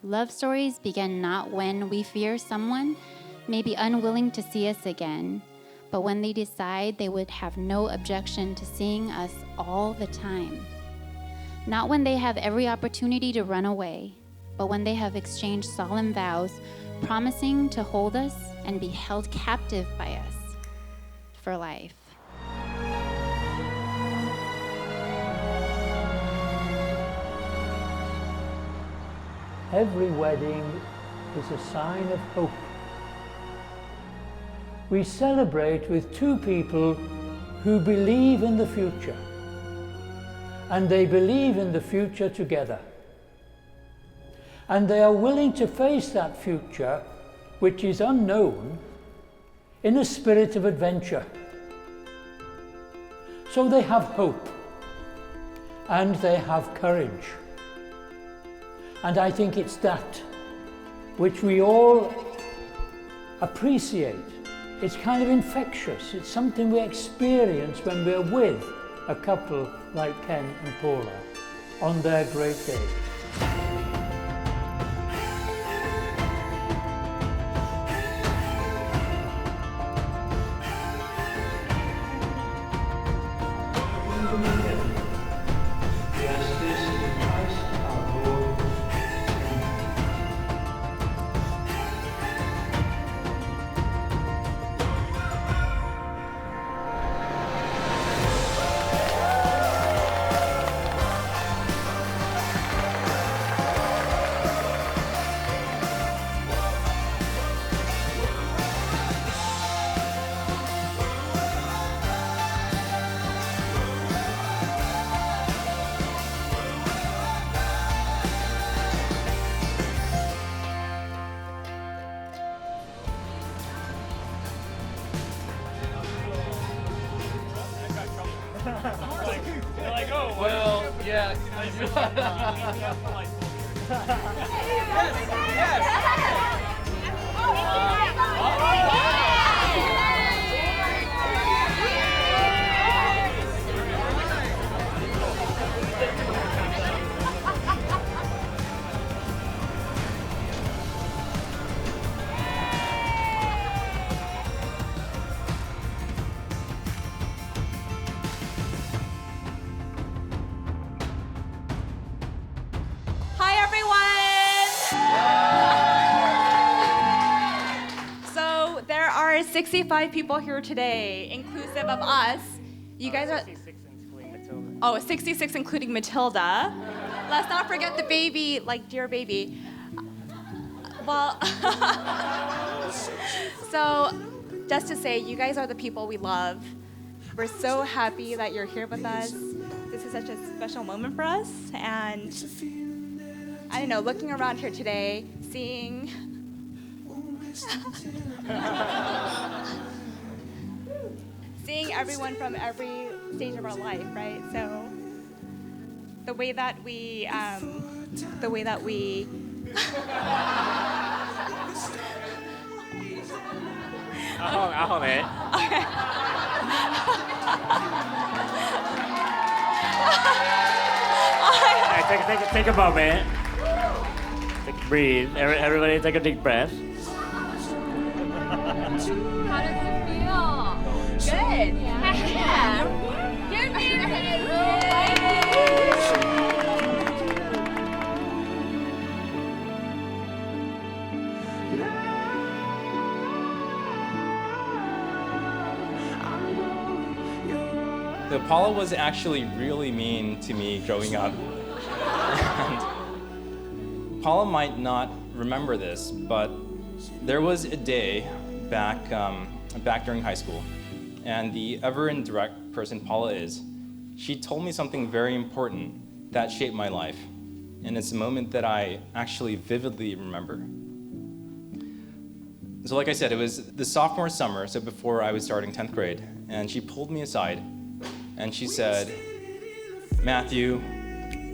Love stories begin not when we fear someone may be unwilling to see us again, but when they decide they would have no objection to seeing us all the time. Not when they have every opportunity to run away, but when they have exchanged solemn vows, promising to hold us and be held captive by us for life. Every wedding is a sign of hope. We celebrate with two people who believe in the future, and they believe in the future together. And they are willing to face that future, which is unknown, in a spirit of adventure. So they have hope, and they have courage. And I think it's that which we all appreciate. It's kind of infectious. It's something we experience when we're with a couple like Ken and Paula on their great day. Hi, everyone! So there are 65 people here today, inclusive of us. You guys are... 66 including Matilda. Oh, 66 including Matilda. Let's not forget the baby, like dear baby. Well, so just to say, you guys are the people we love. We're so happy that you're here with us. This is such a special moment for us. And I don't know, looking around here today, seeing seeing everyone from every stage of our life, right? So the way that we I'll hold it. Take a moment. Breathe. Everybody take a deep breath. How does it feel? Good. Yeah. Give me a hand. So Paula was actually really mean to me growing up. And Paula might not remember this, but there was a day back during high school, and the ever indirect person Paula is, she told me something very important that shaped my life, and it's a moment that I actually vividly remember. So like I said, it was the sophomore summer, so before I was starting 10th grade, and she pulled me aside, and she said, "Matthew,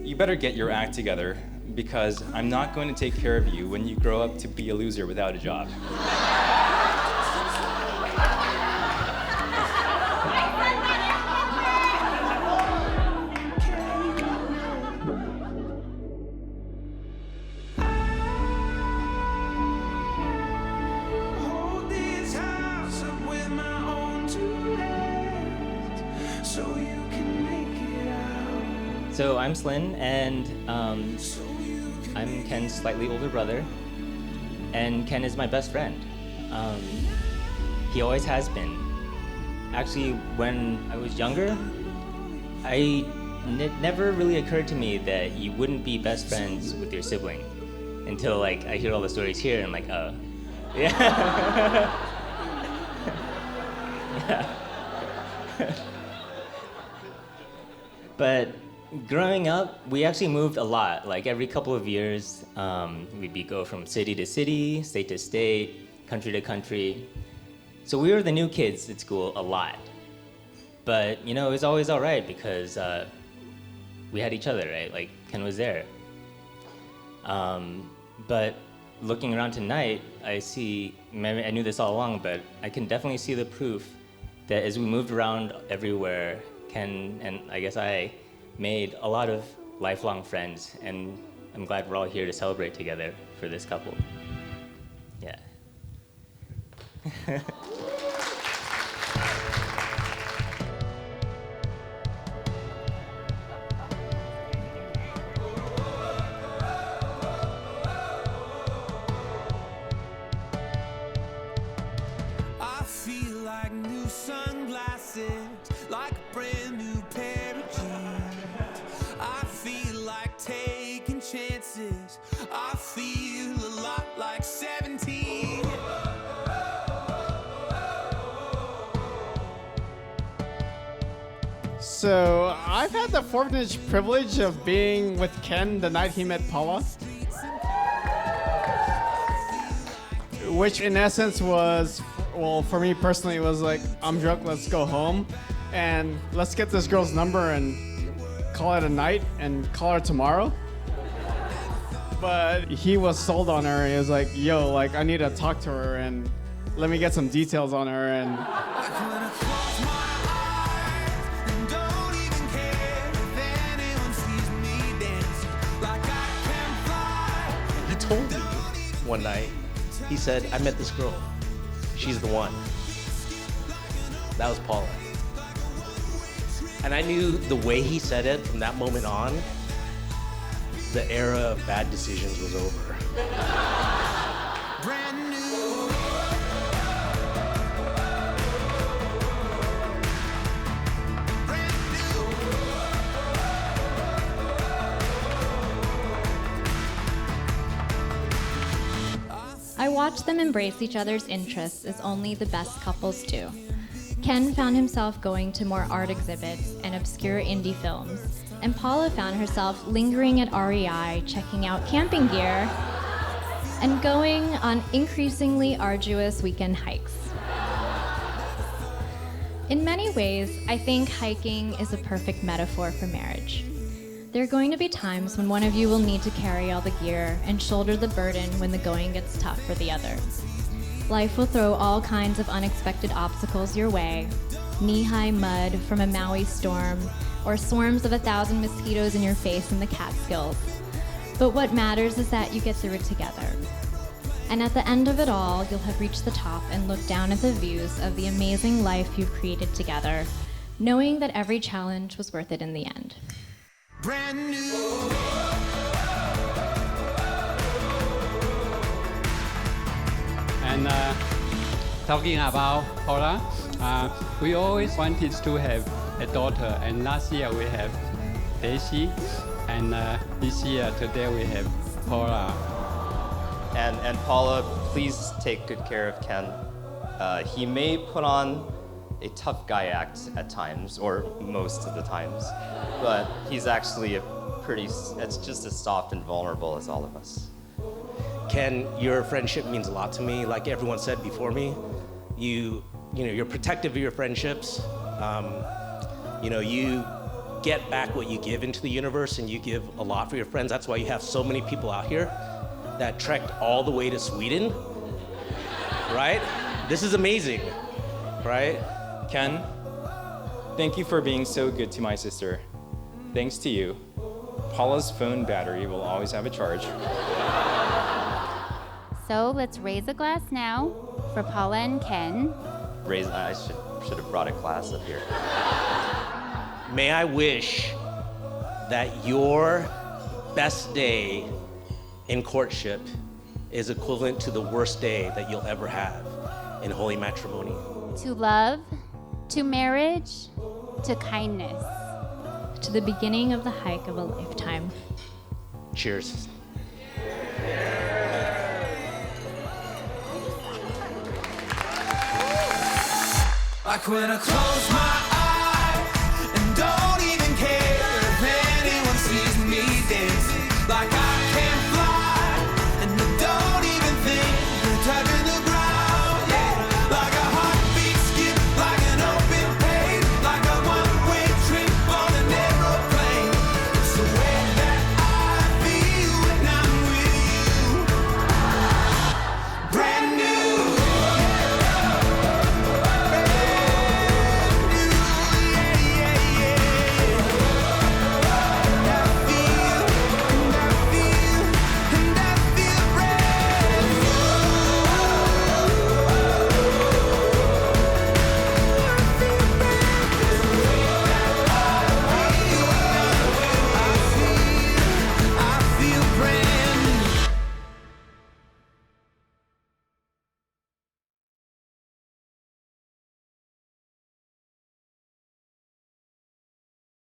you better get your act together, because I'm not going to take care of you when you grow up to be a loser without a job." So I'm Slyn, and I'm Ken's slightly older brother, and Ken is my best friend. He always has been. Actually, when I was younger, it never really occurred to me that you wouldn't be best friends with your sibling until like I hear all the stories here and like, yeah. Yeah. But growing up, we actually moved a lot. Like every couple of years, we'd go from city to city, state to state, country to country. So we were the new kids at school a lot. But, you know, it was always all right because we had each other, right? Like, Ken was there. But looking around tonight, I knew this all along, but I can definitely see the proof that as we moved around everywhere, Ken and I guess I made a lot of lifelong friends, and I'm glad we're all here to celebrate together for this couple. Yeah. I feel like new sunglasses, like a brand new pair of jeans. I feel like taking chances. I feel a lot like 17. So I've had the fortunate privilege of being with Ken the night he met Paula, which in essence was, well, for me personally, it was like, I'm drunk, let's go home, and let's get this girl's number and call it a night and call her tomorrow. But he was sold on her, and he was like, yo, like, I need to talk to her, and let me get some details on her, and he told me one night, he said, I met this girl. She's the one. That was Paula. And I knew the way he said it from that moment on, the era of bad decisions was over. Brand new. I watched them embrace each other's interests as only the best couples do. Ken found himself going to more art exhibits and obscure indie films, and Paula found herself lingering at REI, checking out camping gear, and going on increasingly arduous weekend hikes. In many ways, I think hiking is a perfect metaphor for marriage. There are going to be times when one of you will need to carry all the gear and shoulder the burden when the going gets tough for the other. Life will throw all kinds of unexpected obstacles your way, knee-high mud from a Maui storm, or swarms of 1,000 mosquitoes in your face in the Catskills. But what matters is that you get through it together. And at the end of it all, you'll have reached the top and looked down at the views of the amazing life you've created together, knowing that every challenge was worth it in the end. Brand new. And talking about Paula, we always wanted to have a daughter, and last year we have Daisy, and this year, today we have Paula. And Paula, please take good care of Ken. He may put on a tough guy act at times, or most of the times, but he's actually it's just as soft and vulnerable as all of us. Ken, your friendship means a lot to me. Like everyone said before me, you're protective of your friendships. You get back what you give into the universe, and you give a lot for your friends. That's why you have so many people out here that trekked all the way to Sweden, right? This is amazing, right? Ken, thank you for being so good to my sister. Thanks to you, Paula's phone battery will always have a charge. So let's raise a glass now for Paula and Ken. I should have brought a glass up here. May I wish that your best day in courtship is equivalent to the worst day that you'll ever have in holy matrimony. To love, to marriage, to kindness. To the beginning of the hike of a lifetime. Cheers. Like when I close my